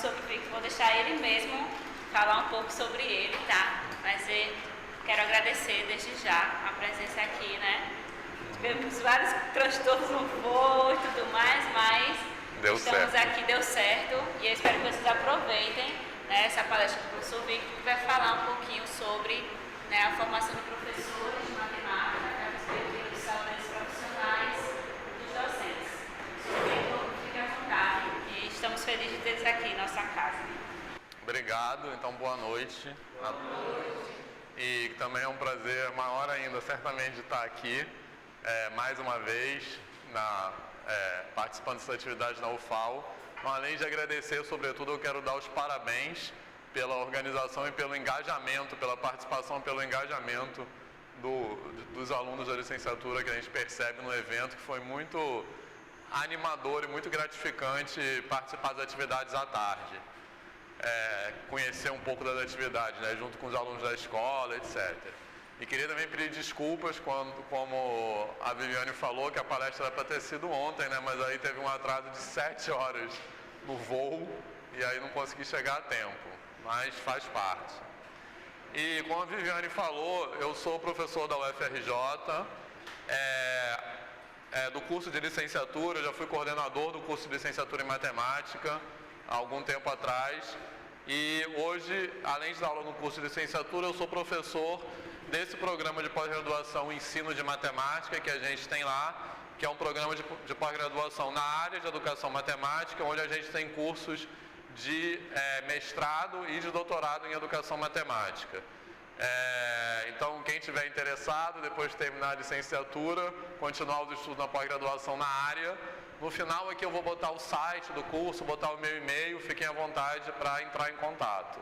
sobre, vou deixar ele mesmo falar um pouco sobre ele, tá? Mas quero agradecer desde já a presença aqui, né? Tivemos vários transtornos no voo e tudo mais, mas estamos aqui, deu certo, e eu espero que vocês aproveitem, né, essa palestra do professor Victor, que vai falar um pouquinho sobre, né, a formação de professores de matemática, a perspectiva dos saberes profissionais e dos docentes. Professor Victor, fique à vontade, e estamos felizes de ter aqui em nossa casa. Obrigado, então boa noite. Boa noite. E também é um prazer maior ainda, certamente, de estar aqui mais uma vez, participando dessa atividade na UFAL. Então, além de agradecer, sobretudo, eu quero dar os parabéns pela organização e pelo engajamento, pela participação, pelo engajamento dos alunos da licenciatura, que a gente percebe no evento, que foi muito animador e muito gratificante participar das atividades à tarde. Conhecer um pouco das atividades, né, junto com os alunos da escola, etc. E queria também pedir desculpas como a Viviane falou, que a palestra era para ter sido ontem, né, mas aí teve um atraso de 7 horas no voo e aí não consegui chegar a tempo, mas faz parte. E como a Viviane falou, eu sou professor da UFRJ, do curso de licenciatura, eu já fui coordenador do curso de licenciatura em matemática há algum tempo atrás. E hoje, além de dar aula no curso de licenciatura, eu sou professor desse programa de pós-graduação Ensino de Matemática que a gente tem lá, que é um programa de pós-graduação na área de educação matemática, onde a gente tem cursos de mestrado e de doutorado em educação matemática. Então, quem estiver interessado, depois de terminar a licenciatura, continuar os estudos na pós-graduação na área, no final aqui eu vou botar o site do curso, botar o meu e-mail, fiquem à vontade para entrar em contato.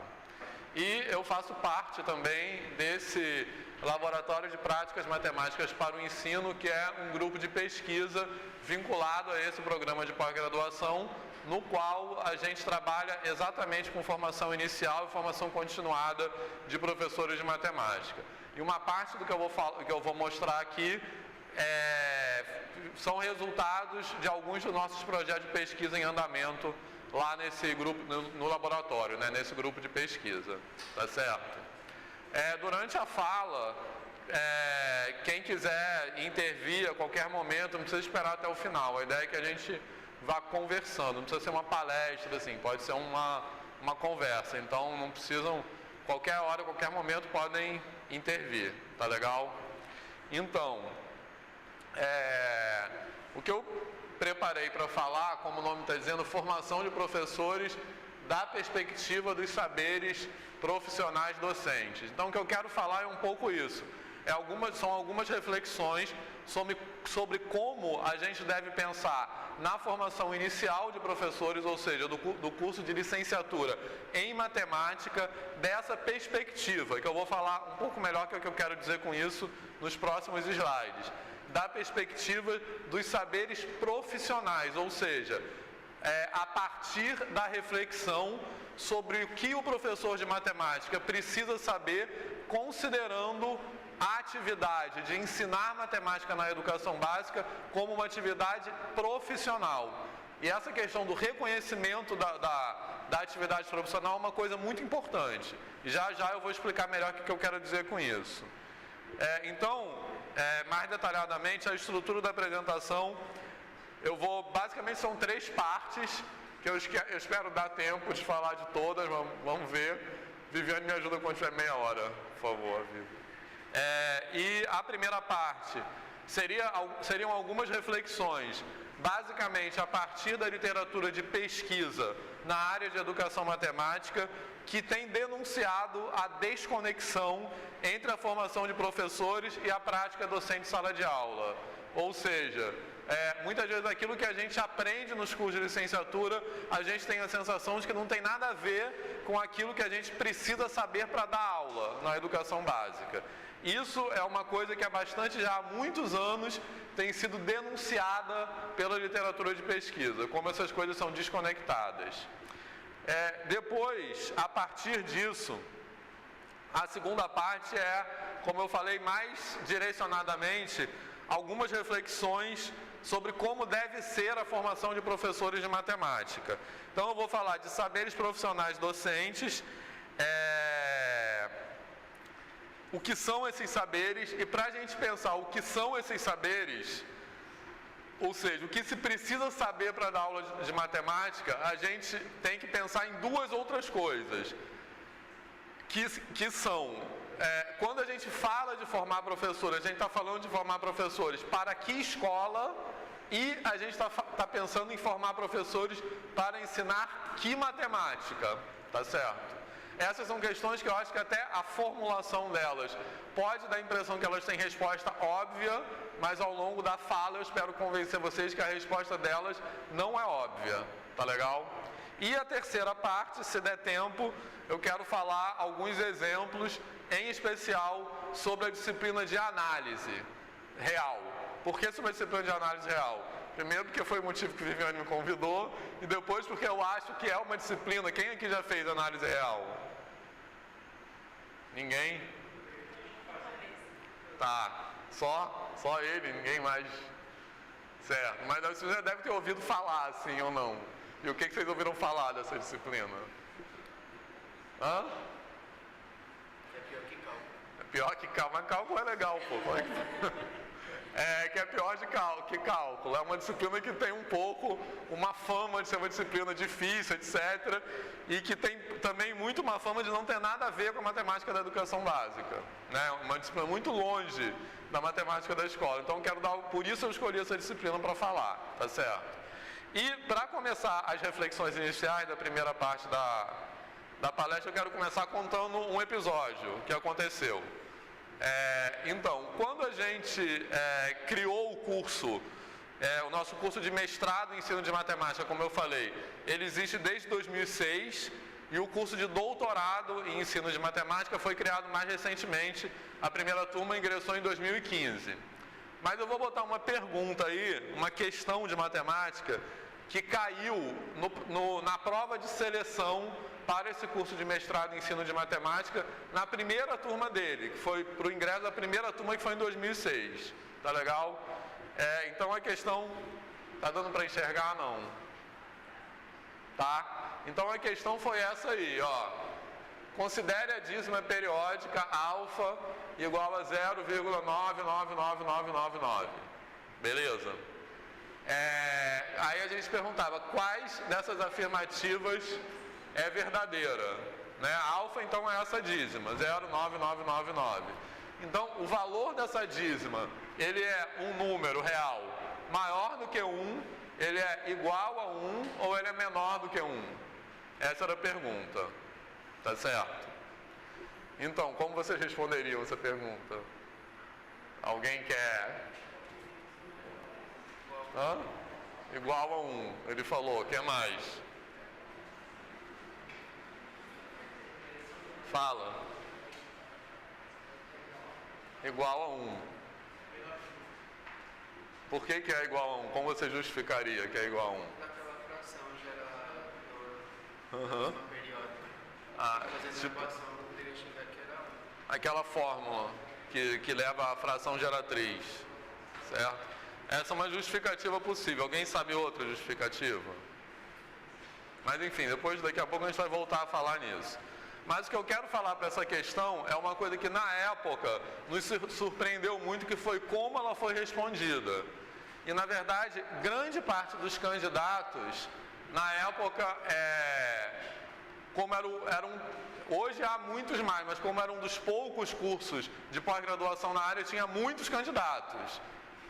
E eu faço parte também desse Laboratório de Práticas Matemáticas para o Ensino, que é um grupo de pesquisa vinculado a esse programa de pós-graduação, no qual a gente trabalha exatamente com formação inicial e formação continuada de professores de matemática. E uma parte do que eu vou mostrar aqui são resultados de alguns dos nossos projetos de pesquisa em andamento lá nesse grupo, no laboratório, né, nesse grupo de pesquisa, tá certo? Durante a fala, quem quiser intervir a qualquer momento, não precisa esperar até o final, a ideia é que a gente vá conversando, não precisa ser uma palestra, assim, pode ser uma conversa, então não precisam, qualquer hora, qualquer momento podem intervir, tá legal? Então, o que eu preparei para falar, como o nome está dizendo, formação de professores da perspectiva dos saberes profissionais docentes. Então, o que eu quero falar é um pouco isso. São algumas reflexões sobre como a gente deve pensar na formação inicial de professores, ou seja, do curso de licenciatura em matemática, dessa perspectiva, que eu vou falar um pouco melhor que o que eu quero dizer com isso nos próximos slides. Da perspectiva dos saberes profissionais, ou seja, a partir da reflexão sobre o que o professor de matemática precisa saber, considerando a atividade de ensinar matemática na educação básica como uma atividade profissional. E essa questão do reconhecimento da atividade profissional é uma coisa muito importante. Já eu vou explicar melhor o que eu quero dizer com isso. Mais detalhadamente, a estrutura da apresentação, basicamente são 3 partes, que eu espero dar tempo de falar de todas, vamos ver. Viviane, me ajuda quando tiver meia hora, por favor, Vivi. E a primeira parte seriam algumas reflexões, basicamente a partir da literatura de pesquisa na área de educação matemática, que tem denunciado a desconexão entre a formação de professores e a prática docente de sala de aula. Ou seja, muitas vezes aquilo que a gente aprende nos cursos de licenciatura, a gente tem a sensação de que não tem nada a ver com aquilo que a gente precisa saber para dar aula na educação básica. Isso é uma coisa que já há muitos anos tem sido denunciada pela literatura de pesquisa, como essas coisas são desconectadas. Depois, a partir disso, a segunda parte como eu falei, mais direcionadamente, algumas reflexões sobre como deve ser a formação de professores de matemática. Então eu vou falar de saberes profissionais docentes, o que são esses saberes, e para a gente pensar o que são esses saberes, ou seja, o que se precisa saber para dar aula de matemática, a gente tem que pensar em duas outras coisas, que são, quando a gente fala de formar professores, a gente está falando de formar professores para que escola, e a gente está pensando em formar professores para ensinar que matemática, tá certo? Essas são questões que eu acho que até a formulação delas pode dar a impressão que elas têm resposta óbvia, mas ao longo da fala eu espero convencer vocês que a resposta delas não é óbvia, tá legal? E a terceira parte, se der tempo, eu quero falar alguns exemplos, em especial sobre a disciplina de análise real. Por que sobre a disciplina de análise real? Primeiro porque foi o motivo que Viviane me convidou, e depois porque eu acho que é uma disciplina. Quem aqui já fez análise real? Ninguém? Tá, só ele, ninguém mais. Certo, mas você já deve ter ouvido falar, sim ou não? E o que vocês ouviram falar dessa disciplina? Hã? É pior que cálculo. É pior que cálculo, mas cálculo é legal, pô. Que é pior que cálculo. É uma disciplina que tem um pouco uma fama de ser uma disciplina difícil, etc. E que tem também muito uma fama de não ter nada a ver com a matemática da educação básica, né? Uma disciplina muito longe da matemática da escola. Então por isso eu escolhi essa disciplina para falar, tá certo? E para começar as reflexões iniciais da primeira parte da palestra, eu quero começar contando um episódio que aconteceu. Então, quando a gente criou o curso, o nosso curso de mestrado em ensino de matemática, como eu falei, ele existe desde 2006, e o curso de doutorado em ensino de matemática foi criado mais recentemente. A primeira turma ingressou em 2015. Mas eu vou botar uma pergunta aí, uma questão de matemática, que caiu na prova de seleção para esse curso de mestrado em ensino de matemática, na primeira turma dele, que foi para o ingresso da primeira turma, que foi em 2006. Tá legal? Então a questão, tá dando para enxergar? Não. Tá? Então a questão foi essa aí, ó. Considere a dízima periódica alfa igual a 0,999999. Beleza? Aí a gente perguntava quais dessas afirmativas é verdadeira, né? Alfa, então, é essa dízima, 0,9999. Então, o valor dessa dízima, ele é um número real maior do que 1, ele é igual a 1 ou ele é menor do que 1? Essa era a pergunta, tá certo? Então, como vocês responderiam essa pergunta? Alguém quer? Hã? Igual a 1, ele falou, quer mais? Fala. Igual a 1. Por que é igual a 1? Como você justificaria que é igual a 1? Naquela fração Uhum. periódica. Tipo, A equação não poderia chegar que era 1. aquela fórmula que leva a fração geratriz, certo? Essa é uma justificativa possível. Alguém sabe outra justificativa? Mas enfim, daqui a pouco a gente vai voltar a falar nisso. Mas o que eu quero falar para essa questão é uma coisa que na época nos surpreendeu muito, que foi como ela foi respondida. E na verdade, grande parte dos candidatos, na época, como hoje há muitos mais, mas como era um dos poucos cursos de pós-graduação na área, tinha muitos candidatos.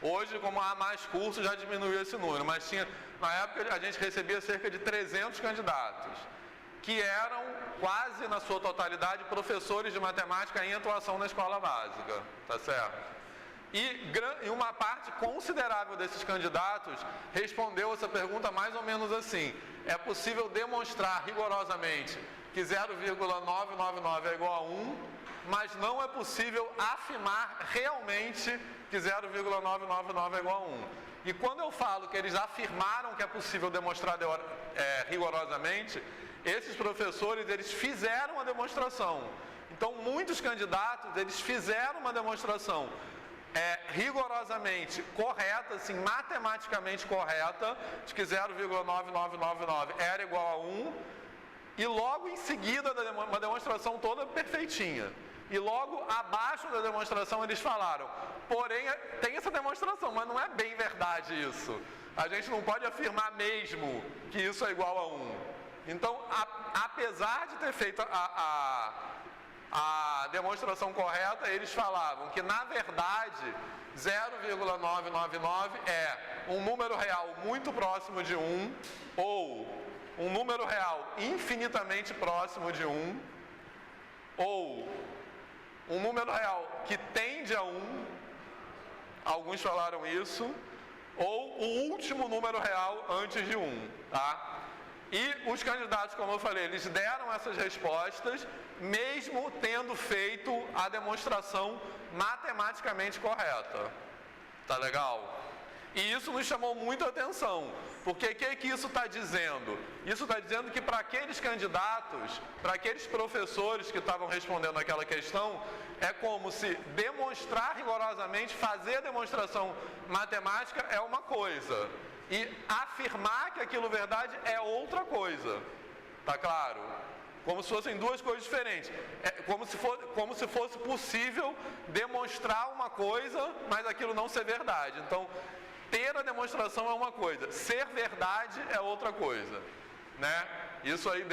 Hoje, como há mais cursos, já diminuiu esse número, mas na época a gente recebia cerca de 300 candidatos, que eram quase na sua totalidade professores de matemática em atuação na escola básica, tá certo? E uma parte considerável desses candidatos respondeu essa pergunta mais ou menos assim: é possível demonstrar rigorosamente que 0,999 é igual a 1, mas não é possível afirmar realmente que 0,999 é igual a 1. E quando eu falo que eles afirmaram que é possível demonstrar rigorosamente, esses professores, eles fizeram a demonstração. Então, muitos candidatos, eles fizeram uma demonstração. rigorosamente correta, assim, matematicamente correta, de que 0,9999 era igual a 1, e logo em seguida, uma demonstração toda perfeitinha. E logo abaixo da demonstração eles falaram, porém tem essa demonstração, mas não é bem verdade isso. A gente não pode afirmar mesmo que isso é igual a 1. Então, apesar de ter feito a demonstração correta, eles falavam que, na verdade, 0,999 é um número real muito próximo de 1, ou um número real infinitamente próximo de 1, ou um número real que tende a 1, alguns falaram isso, ou o último número real antes de 1, tá? E os candidatos, como eu falei, eles deram essas respostas, mesmo tendo feito a demonstração matematicamente correta. Tá legal? E isso nos chamou muito a atenção, porque o que isso está dizendo? Isso está dizendo que para aqueles candidatos, para aqueles professores que estavam respondendo aquela questão, é como se demonstrar rigorosamente, fazer a demonstração matemática é uma coisa, e afirmar que aquilo é verdade é outra coisa. Tá claro? Como se fossem duas coisas diferentes. É como se fosse possível demonstrar uma coisa, mas aquilo não ser verdade. Então, ter a demonstração é uma coisa, ser verdade é outra coisa, né? Isso aí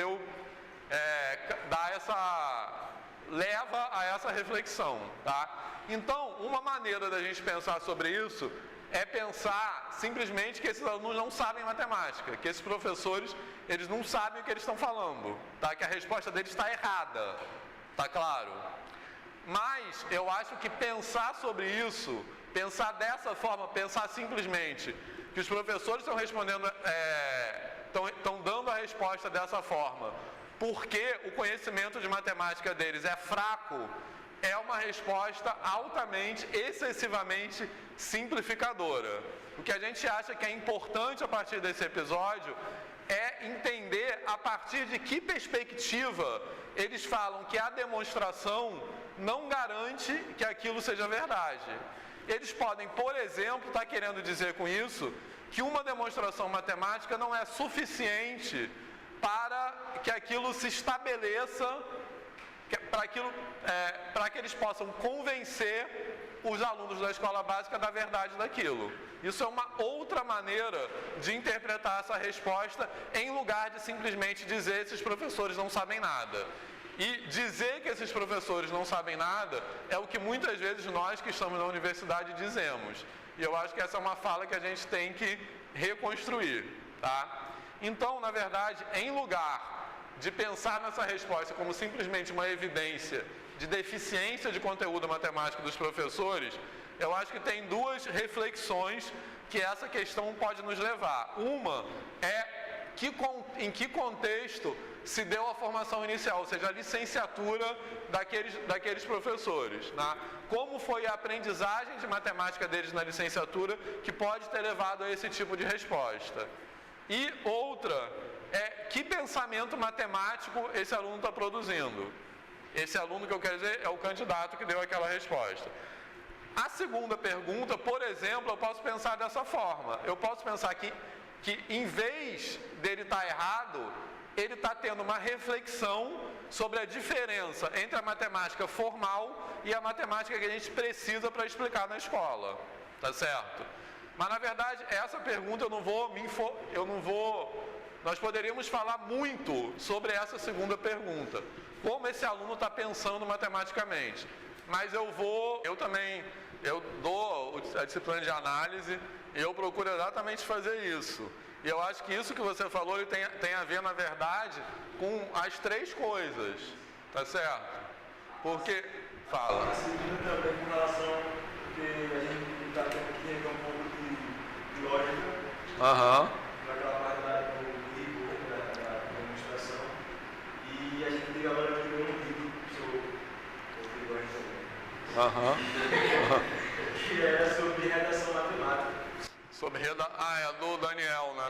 leva a essa reflexão, tá? Então, uma maneira da gente pensar sobre isso é pensar simplesmente que esses alunos não sabem matemática, que esses professores, eles não sabem o que eles estão falando, tá? Que a resposta deles está errada, tá claro? Mas eu acho que pensar sobre isso, pensar dessa forma, pensar simplesmente que os professores estão respondendo, estão dando a resposta dessa forma, porque o conhecimento de matemática deles é fraco, é uma resposta altamente, excessivamente simplificadora. O que a gente acha que é importante a partir desse episódio é entender a partir de que perspectiva eles falam que a demonstração não garante que aquilo seja verdade. Eles podem, por exemplo, estar querendo dizer com isso que uma demonstração matemática não é suficiente para que aquilo se estabeleça, para que eles possam convencer os alunos da escola básica da verdade daquilo. Isso é uma outra maneira de interpretar essa resposta, em lugar de simplesmente dizer que esses professores não sabem nada. E dizer que esses professores não sabem nada é o que muitas vezes nós que estamos na universidade dizemos. E eu acho que essa é uma fala que a gente tem que reconstruir, tá? Então, na verdade, em lugar de pensar nessa resposta como simplesmente uma evidência de deficiência de conteúdo matemático dos professores, eu acho que tem duas reflexões que essa questão pode nos levar. Uma é em que contexto se deu a formação inicial, ou seja, a licenciatura daqueles professores, né? Como foi a aprendizagem de matemática deles na licenciatura que pode ter levado a esse tipo de resposta. E outra que pensamento matemático esse aluno está produzindo. Esse aluno que eu quero dizer é o candidato que deu aquela resposta. A segunda pergunta, por exemplo, eu posso pensar dessa forma. Eu posso pensar que em vez dele estar errado, ele está tendo uma reflexão sobre a diferença entre a matemática formal e a matemática que a gente precisa para explicar na escola. Tá certo? Mas, na verdade, essa pergunta nós poderíamos falar muito sobre essa segunda pergunta. Como esse aluno está pensando matematicamente. Mas eu dou a disciplina de análise e eu procuro exatamente fazer isso. E eu acho que isso que você falou ele tem a ver, na verdade, com as três coisas. Tá certo? Porque... Fala. A segunda também com relação, porque a gente está tendo que rever um pouco de lógica. Aham. Naquela parte do rigor da demonstração. E a gente teve agora que ver um vídeo sobre o rigor também. Aham. Que era sobre redação matemática. É do Daniel, né,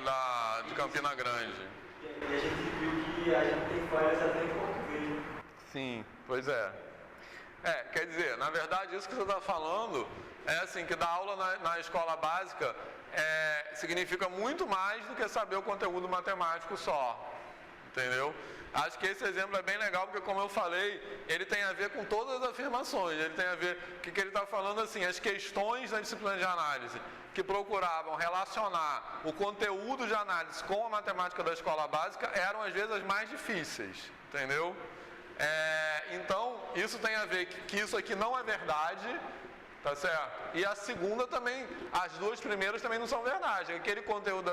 de Campina Grande. E a gente viu que a gente tem falhas até em português. Sim, pois é. Quer dizer, na verdade, isso que você está falando é assim, que dar aula na escola básica significa muito mais do que saber o conteúdo matemático só, entendeu? Acho que esse exemplo é bem legal, porque como eu falei, ele tem a ver com todas as afirmações, ele tem a ver, o que ele está falando assim, as questões da disciplina de análise, que procuravam relacionar o conteúdo de análise com a matemática da escola básica, eram às vezes as mais difíceis, entendeu? Então, isso tem a ver que isso aqui não é verdade, tá certo? E a segunda também, as duas primeiras também não são verdade. Aquele conteúdo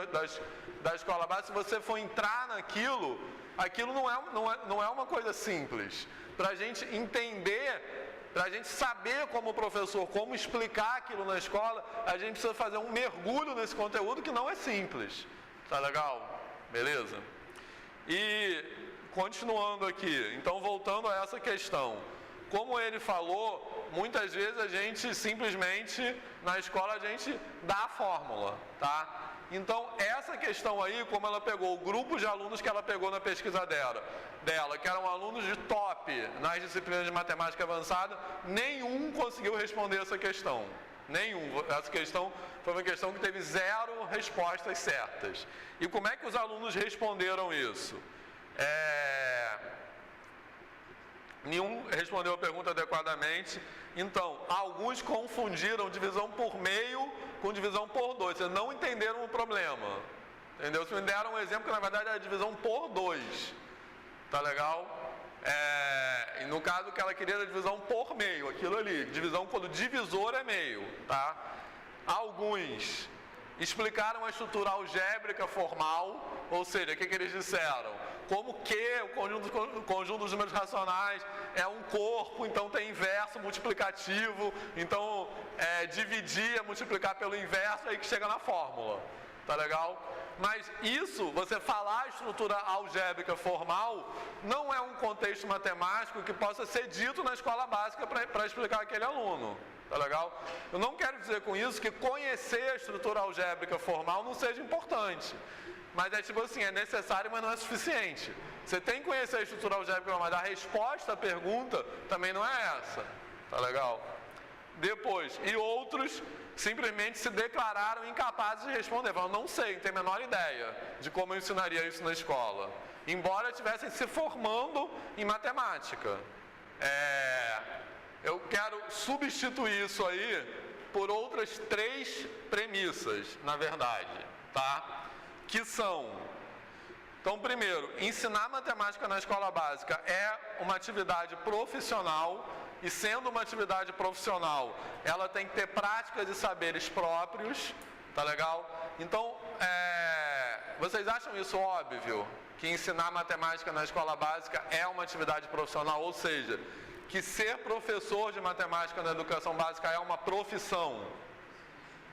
da escola básica, se você for entrar naquilo, aquilo não é uma coisa simples. Para a gente entender, para a gente saber como professor, como explicar aquilo na escola, a gente precisa fazer um mergulho nesse conteúdo que não é simples. Tá legal? Beleza? E continuando aqui, então voltando a essa questão. Como ele falou, muitas vezes a gente simplesmente, na escola, a gente dá a fórmula, tá? Então, essa questão aí, como ela pegou o grupo de alunos que ela pegou na pesquisa dela, que eram alunos de top nas disciplinas de matemática avançada, nenhum conseguiu responder essa questão. Nenhum. Essa questão foi uma questão que teve 0 respostas certas. E como é que os alunos responderam isso? Nenhum respondeu a pergunta adequadamente. Então, alguns confundiram divisão por meio com divisão por 2. Vocês não entenderam o problema. Entendeu? Vocês me deram um exemplo que na verdade era divisão por 2. Tá legal? E no caso que ela queria era divisão por meio, aquilo ali. Divisão quando divisor é meio. Tá? Alguns explicaram a estrutura algébrica formal, ou seja, o que eles disseram? Como que o conjunto dos números racionais é um corpo, então tem inverso multiplicativo, então dividir, multiplicar pelo inverso, aí que chega na fórmula. Tá legal? Mas isso, você falar a estrutura algébrica formal, não é um contexto matemático que possa ser dito na escola básica para explicar aquele aluno. Tá legal? Eu não quero dizer com isso que conhecer a estrutura algébrica formal não seja importante. Mas é tipo assim, é necessário, mas não é suficiente. Você tem que conhecer a estrutura algébrica, mas a resposta à pergunta também não é essa. Tá legal? Depois, e outros simplesmente se declararam incapazes de responder. Falaram, não sei, não tenho a menor ideia de como eu ensinaria isso na escola. Embora estivessem se formando em matemática. Eu quero substituir isso aí por outras 3 premissas, na verdade, tá? Que são, então primeiro, ensinar matemática na escola básica é uma atividade profissional e sendo uma atividade profissional, ela tem que ter práticas e saberes próprios, tá legal? Então, vocês acham isso óbvio? Que ensinar matemática na escola básica é uma atividade profissional, ou seja, que ser professor de matemática na educação básica é uma profissão.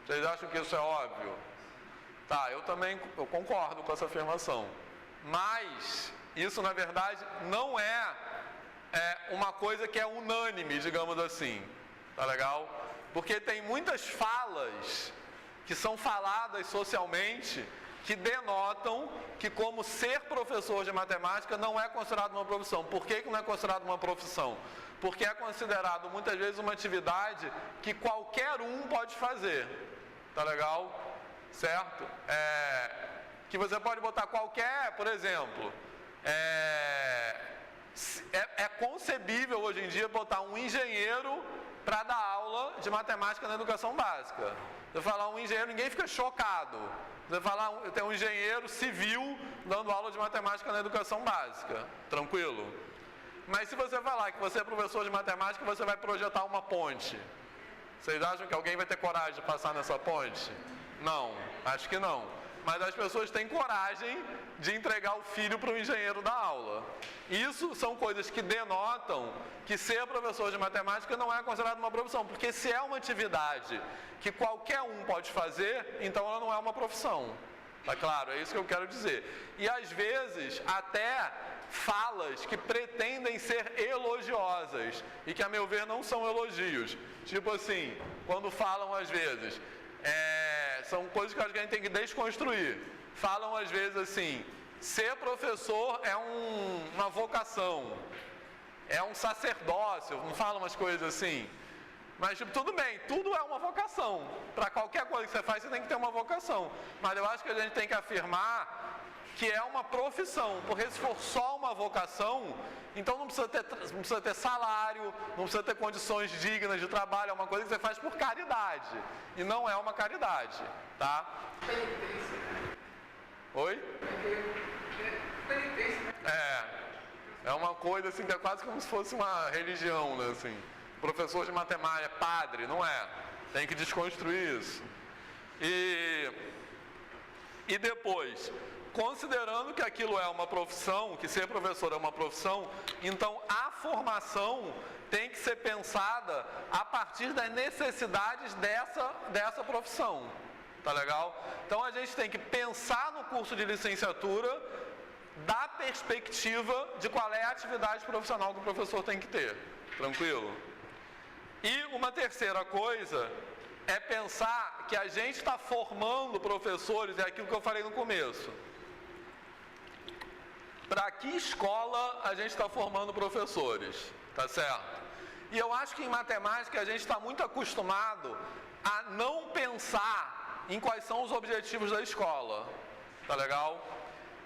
Vocês acham que isso é óbvio? Tá, eu concordo com essa afirmação. Mas isso, na verdade, não é uma coisa que é unânime, digamos assim. Tá legal? Porque tem muitas falas que são faladas socialmente que denotam que como ser professor de matemática não é considerado uma profissão. Por que não é considerado uma profissão? Porque é considerado muitas vezes uma atividade que qualquer um pode fazer. Tá legal? Certo? Que você pode botar qualquer, por exemplo, é concebível hoje em dia botar um engenheiro para dar aula de matemática na educação básica. Você falar um engenheiro, ninguém fica chocado. Você falar, tem um engenheiro civil dando aula de matemática na educação básica. Tranquilo? Mas se você falar que você é professor de matemática, você vai projetar uma ponte. Vocês acham que alguém vai ter coragem de passar nessa ponte? Não, acho que não. Mas as pessoas têm coragem de entregar o filho para o engenheiro da aula. Isso são coisas que denotam que ser professor de matemática não é considerado uma profissão. Porque se é uma atividade que qualquer um pode fazer, então ela não é uma profissão. Tá claro? É isso que eu quero dizer. E às vezes até falas que pretendem ser elogiosas e que a meu ver não são elogios. Tipo assim, quando falam às vezes... são coisas que a gente tem que desconstruir. Falam às vezes assim, ser professor é uma vocação, é um sacerdócio, não falam umas coisas assim. Mas, tipo, tudo bem, tudo é uma vocação. Para qualquer coisa que você faz, você tem que ter uma vocação. Mas eu acho que a gente tem que afirmar que é uma profissão, porque se for só uma vocação, então não precisa ter salário, não precisa ter condições dignas de trabalho, é uma coisa que você faz por caridade, e não é uma caridade, tá? Oi? É uma coisa assim que é quase como se fosse uma religião, né, assim. Professor de matemática, padre, não é? Tem que desconstruir isso. E depois, considerando que aquilo é uma profissão, que ser professor é uma profissão, então a formação tem que ser pensada a partir das necessidades dessa profissão. Tá legal? Então a gente tem que pensar no curso de licenciatura da perspectiva de qual é a atividade profissional que o professor tem que ter. Tranquilo? E uma terceira coisa é pensar que a gente está formando professores, é aquilo que eu falei no começo. Para que escola a gente está formando professores? Tá certo? E eu acho que em matemática a gente está muito acostumado a não pensar em quais são os objetivos da escola. Tá legal?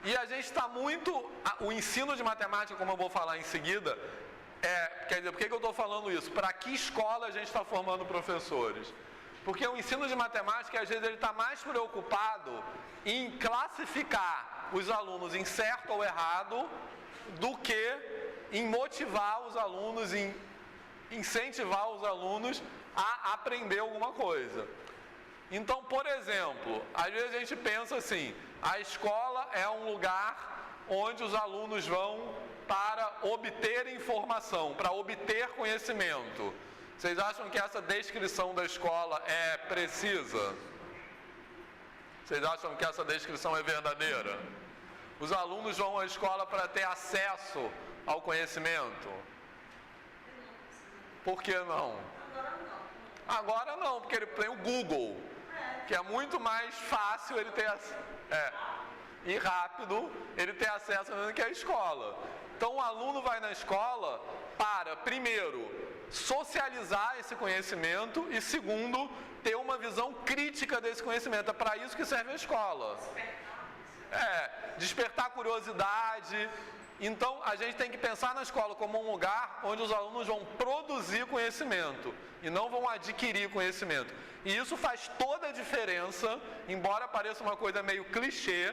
E a gente está muito... O ensino de matemática, como eu vou falar em seguida, quer dizer, por que eu estou falando isso? Para que escola a gente está formando professores? Porque o ensino de matemática, às vezes, ele está mais preocupado em classificar os alunos em certo ou errado do que em motivar os alunos, em incentivar os alunos a aprender alguma coisa. Então, por exemplo, às vezes a gente pensa assim, a escola é um lugar onde os alunos vão para obter informação, para obter conhecimento. Vocês acham que essa descrição da escola é precisa? Vocês acham que essa descrição é verdadeira? Os alunos vão à escola para ter acesso ao conhecimento? Por que não? Agora não, porque ele tem o Google, que é muito mais fácil ele ter e rápido ele ter acesso do que a escola. Então o aluno vai na escola para, primeiro, socializar esse conhecimento e, segundo, ter uma visão crítica desse conhecimento. É para isso que serve a escola. Despertar curiosidade. Então, a gente tem que pensar na escola como um lugar onde os alunos vão produzir conhecimento e não vão adquirir conhecimento. E isso faz toda a diferença, embora pareça uma coisa meio clichê,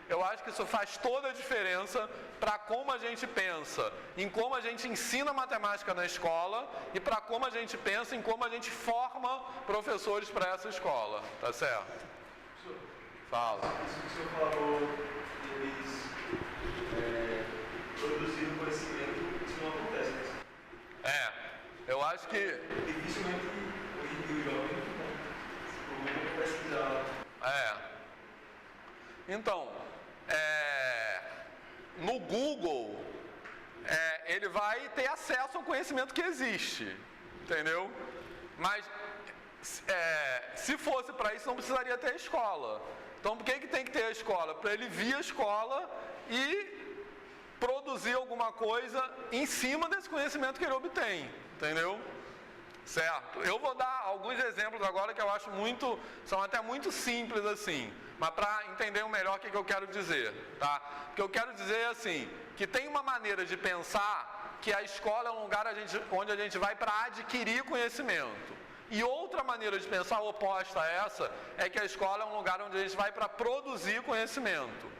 eu acho que isso faz toda a diferença para como a gente pensa, em como a gente ensina matemática na escola e para como a gente pensa em como a gente forma professores para essa escola. Tá certo? Fala. Isso que o senhor falou, eles produziram conhecimento, isso não acontece, né? Eu acho que... Dificilmente hoje em dia o jovem não pesquisar. Então, no Google, ele vai ter acesso ao conhecimento que existe, entendeu? Mas, se fosse para isso, não precisaria ter a escola. Então, por que tem que ter a escola? Para ele vir à escola e produzir alguma coisa em cima desse conhecimento que ele obtém, entendeu? Certo? Eu vou dar alguns exemplos agora que eu acho são até muito simples assim, mas para entender melhor o que eu quero dizer, tá? O que eu quero dizer é assim, que tem uma maneira de pensar que a escola é um lugar onde a gente vai para adquirir conhecimento. E outra maneira de pensar oposta a essa é que a escola é um lugar onde a gente vai para produzir conhecimento.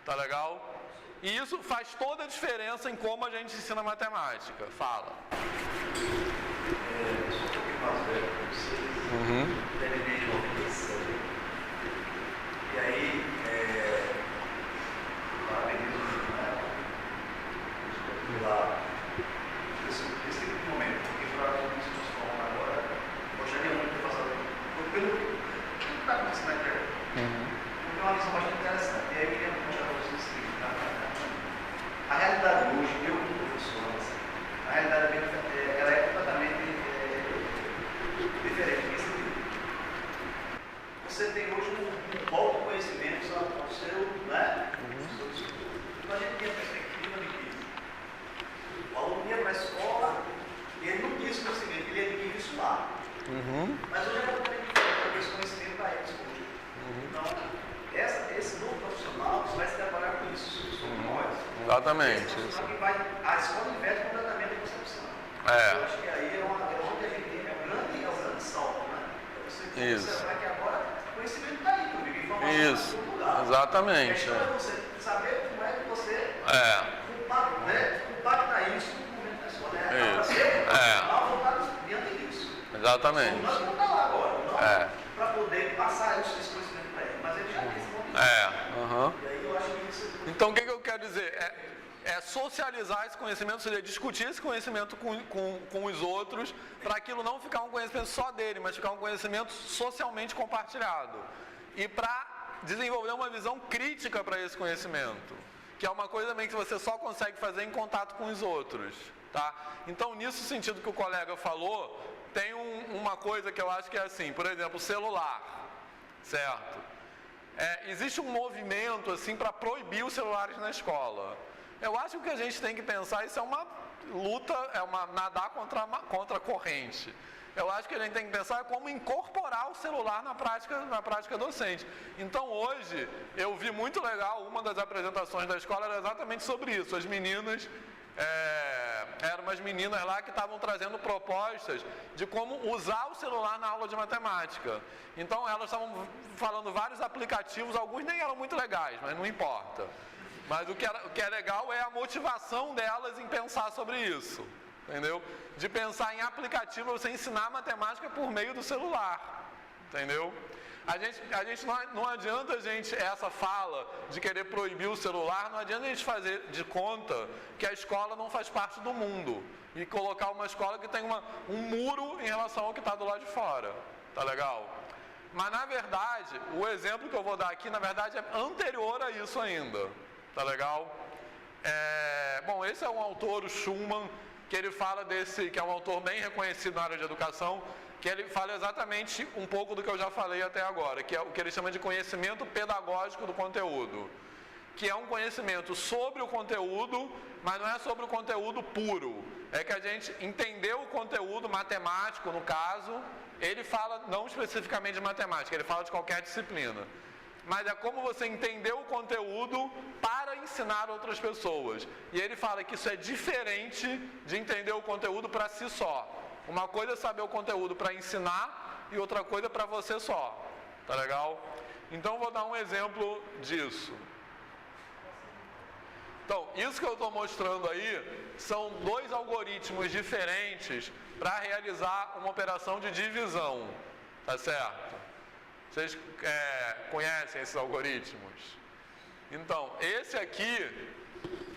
Tá legal? E isso faz toda a diferença em como a gente ensina matemática. Fala. Eu sou um pouquinho mais velho que vocês, terminei de 97. E aí, lá dentro do lá, esse tipo de momento, porque para a gente se transformar agora, gostaria muito de ter passado pelo que está acontecendo aqui. Tem uma visão bastante interessante. E aí eu queria mostrar para vocês o seguinte, a realidade hoje, eu como professor, a realidade ela é completamente diferente nesse sentido. Você tem hoje um rol de conhecimentos ao seu, né? Então a gente tem a perspectiva de que Exatamente. Só que a escola inverte completamente a concepção. É. Eu acho que aí é onde a gente tem o grande salto, né? Você Isso. observar que agora o conhecimento está aí, comigo, informação Isso. em todo lugar. Exatamente. A questão é você saber como é que você compacta isso no momento da escola. Para voltar diante disso. Exatamente. Nós vamos estar lá agora, não para poder passar esse conhecimento para ele, mas ele já tem esse momento. E aí eu acho que isso... Então, o que eu quero dizer? É socializar esse conhecimento, ou seja, discutir esse conhecimento com os outros, para aquilo não ficar um conhecimento só dele, mas ficar um conhecimento socialmente compartilhado. E para desenvolver uma visão crítica para esse conhecimento, que é uma coisa também que você só consegue fazer em contato com os outros. Tá? Então, nisso sentido que o colega falou, tem uma coisa que eu acho que é assim, por exemplo, o celular, certo? Existe um movimento assim para proibir os celulares na escola. Eu acho que o que a gente tem que pensar, isso é uma luta, nadar contra a corrente. Eu acho que a gente tem que pensar como incorporar o celular na prática docente. Então hoje, eu vi muito legal, uma das apresentações da escola era exatamente sobre isso. As meninas, eram umas meninas lá que estavam trazendo propostas de como usar o celular na aula de matemática. Então elas estavam falando vários aplicativos, alguns nem eram muito legais, mas não importa. Mas o que é legal é a motivação delas em pensar sobre isso, entendeu? De pensar em aplicativo, você ensinar matemática por meio do celular, entendeu? A gente não adianta essa fala de querer proibir o celular, não adianta a gente fazer de conta que a escola não faz parte do mundo e colocar uma escola que tem um muro em relação ao que está do lado de fora, tá legal? Mas na verdade, o exemplo que eu vou dar aqui, na verdade, é anterior a isso ainda. Tá legal? Bom, esse é um autor, o Schumann, que ele fala que é um autor bem reconhecido na área de educação, que ele fala exatamente um pouco do que eu já falei até agora, que é o que ele chama de conhecimento pedagógico do conteúdo, que é um conhecimento sobre o conteúdo, mas não é sobre o conteúdo puro. É que a gente entendeu o conteúdo matemático, no caso, ele fala não especificamente de matemática, ele fala de qualquer disciplina. Mas é como você entender o conteúdo para ensinar outras pessoas. E ele fala que isso é diferente de entender o conteúdo para si só. Uma coisa é saber o conteúdo para ensinar e outra coisa para você só. Tá legal? Então vou dar um exemplo disso. Então, isso que eu estou mostrando aí são dois algoritmos diferentes para realizar uma operação de divisão. Tá certo? Vocês conhecem esses algoritmos? Então, esse aqui,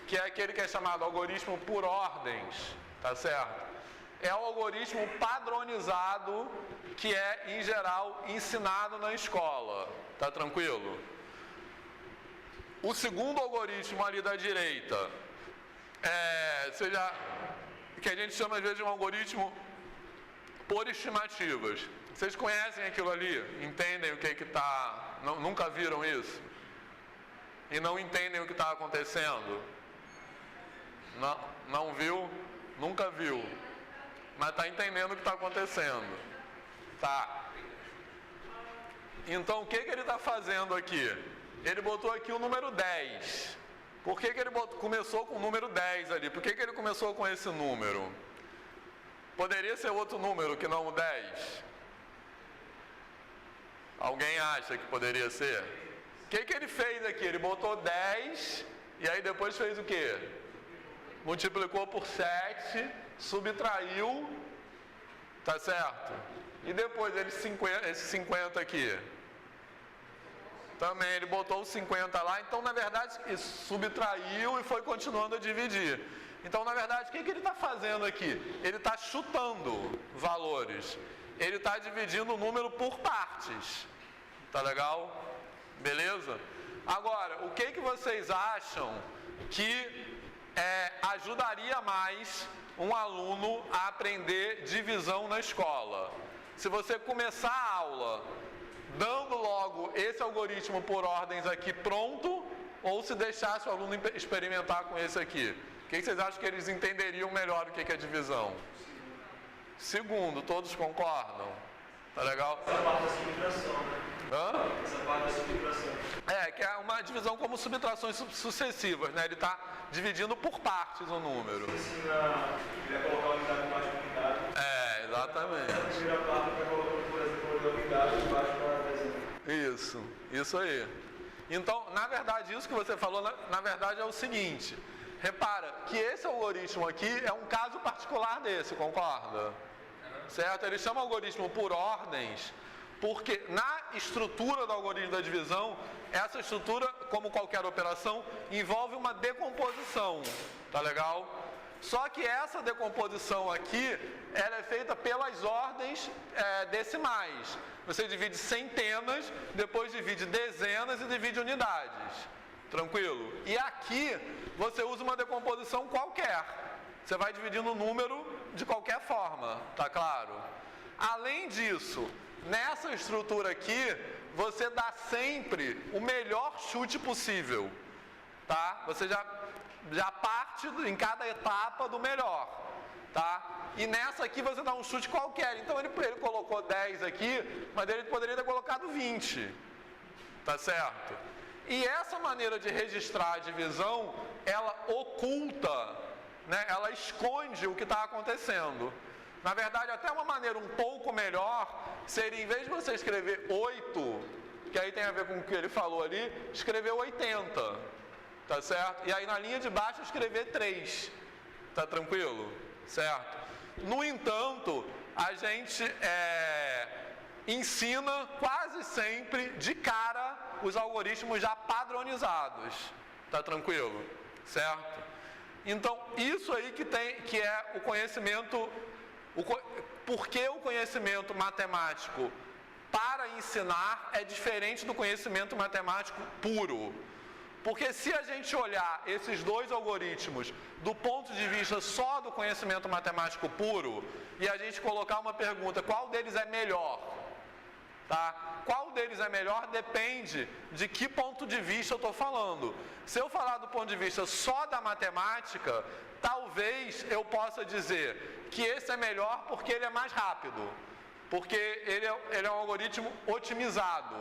que é aquele que é chamado algoritmo por ordens, tá certo? É o algoritmo padronizado que é, em geral, ensinado na escola. Tá tranquilo? O segundo algoritmo ali da direita, que a gente chama às vezes de um algoritmo por estimativas. Vocês conhecem aquilo ali? Entendem o que está... Nunca viram isso? E não entendem o que está acontecendo? Não viu? Nunca viu. Mas está entendendo o que está acontecendo. Tá. Então, o que ele está fazendo aqui? Ele botou aqui o número 10. Por que ele começou com o número 10 ali? Por que ele começou com esse número? Poderia ser outro número que não o 10? Alguém acha que poderia ser? O que ele fez aqui? Ele botou 10 e aí depois fez o quê? Multiplicou por 7, subtraiu, tá certo? E depois esse 50 aqui? Também ele botou o 50 lá, então na verdade subtraiu e foi continuando a dividir. Então na verdade o que ele está fazendo aqui? Ele está chutando valores. Ele está dividindo o número por partes. Tá legal? Beleza? Agora, o que vocês acham que ajudaria mais um aluno a aprender divisão na escola? Se você começar a aula dando logo esse algoritmo por ordens aqui pronto, ou se deixasse o aluno experimentar com esse aqui? O que vocês acham que eles entenderiam melhor o que é divisão? Segundo, todos concordam? Tá legal? Essa parte da subtração, né? Hã? Essa parte da subtração. Que é uma divisão como subtrações sucessivas, né? Ele está dividindo por partes o número. Ele vai colocar a unidade embaixo da unidade. Exatamente. A primeira parte vai colocar, por exemplo, a unidade embaixo da dezena. Isso aí. Então, na verdade, isso que você falou, na verdade é o seguinte. Repara que esse algoritmo aqui é um caso particular desse, concorda? Certo? Ele chama algoritmo por ordens, porque na estrutura do algoritmo da divisão, essa estrutura, como qualquer operação, envolve uma decomposição, tá legal? Só que essa decomposição aqui, ela é feita pelas ordens decimais. Você divide centenas, depois divide dezenas e divide unidades. Tranquilo? E aqui, você usa uma decomposição qualquer. Você vai dividindo o número de qualquer forma, tá claro? Além disso, nessa estrutura aqui, você dá sempre o melhor chute possível, tá? Você já parte em cada etapa do melhor, tá? E nessa aqui você dá um chute qualquer. Então ele colocou 10 aqui, mas ele poderia ter colocado 20, tá certo? E essa maneira de registrar a divisão, ela oculta, né? Ela esconde o que está acontecendo. Na verdade, até uma maneira um pouco melhor seria, em vez de você escrever 8, que aí tem a ver com o que ele falou ali, escrever 80, tá certo? E aí na linha de baixo escrever 3, tá tranquilo? Certo? No entanto, a gente ensina quase sempre de cara os algoritmos já padronizados, tá tranquilo? Certo? Então, isso aí que é o conhecimento, porque o conhecimento matemático para ensinar é diferente do conhecimento matemático puro. Porque se a gente olhar esses dois algoritmos do ponto de vista só do conhecimento matemático puro, e a gente colocar uma pergunta, qual deles é melhor? Tá? Qual deles é melhor depende de que ponto de vista eu estou falando. Se eu falar do ponto de vista só da matemática, talvez eu possa dizer que esse é melhor porque ele é mais rápido, porque ele é um algoritmo otimizado.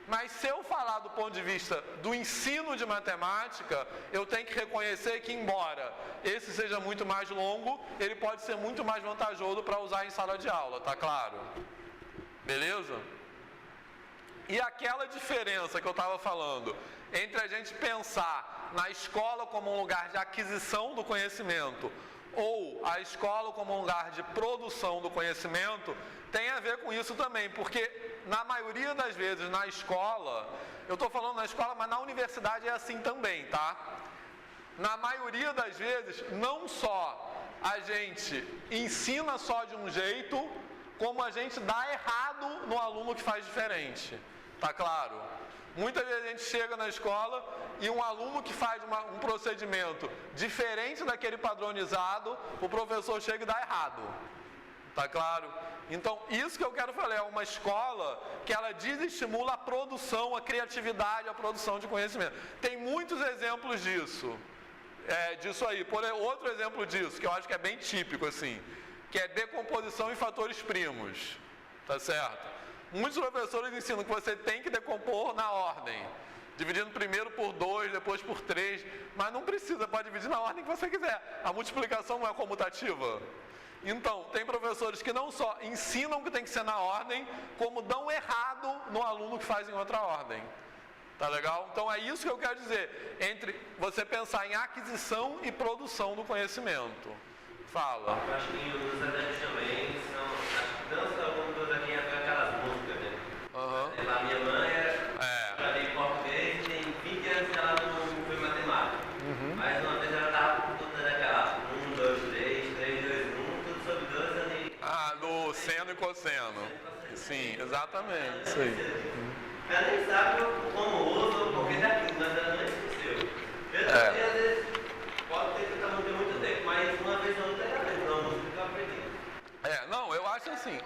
Mas se eu falar do ponto de vista do ensino de matemática, eu tenho que reconhecer que, embora esse seja muito mais longo, ele pode ser muito mais vantajoso para usar em sala de aula, tá claro? Beleza? E aquela diferença que eu estava falando entre a gente pensar na escola como um lugar de aquisição do conhecimento ou a escola como um lugar de produção do conhecimento tem a ver com isso também, porque na maioria das vezes na escola, eu estou falando na escola, mas na universidade é assim também, tá? Na maioria das vezes, não só a gente ensina só de um jeito, como a gente dá errado no aluno que faz diferente, tá claro? Muitas vezes a gente chega na escola e um aluno que faz um procedimento diferente daquele padronizado, o professor chega e dá errado, tá claro? Então, isso que eu quero falar é uma escola que ela desestimula a produção, a criatividade, a produção de conhecimento. Tem muitos exemplos disso, disso aí. Outro exemplo disso, que eu acho que é bem típico, assim, que é decomposição em fatores primos, tá certo? Muitos professores ensinam que você tem que decompor na ordem, dividindo primeiro por 2, depois por 3, mas não precisa, pode dividir na ordem que você quiser. A multiplicação não é comutativa. Então, tem professores que não só ensinam que tem que ser na ordem, como dão errado no aluno que faz em outra ordem. Tá legal? Então é isso que eu quero dizer, entre você pensar em aquisição e produção do conhecimento. Fala. Eu acho que os adeptos também são, acho que dança algumas coisas aqui até aquelas músicas, né? A minha mãe era em português e tem 20 anos que ela não foi matemática. Mas uma vez ela estava com tudo daquela 1, 2, 3, 3, 2, 1, tudo sobre 2 ali. Do seno e cosseno. Sim, exatamente. Isso aí. Ela nem sabe como usa ou porquê daquilo, mas ela não esqueceu. Eu também, às vezes, pode ter que não ter muito tempo, mas uma vez ou outra ela lembra, uma música que eu aprendi. Não, eu acho assim.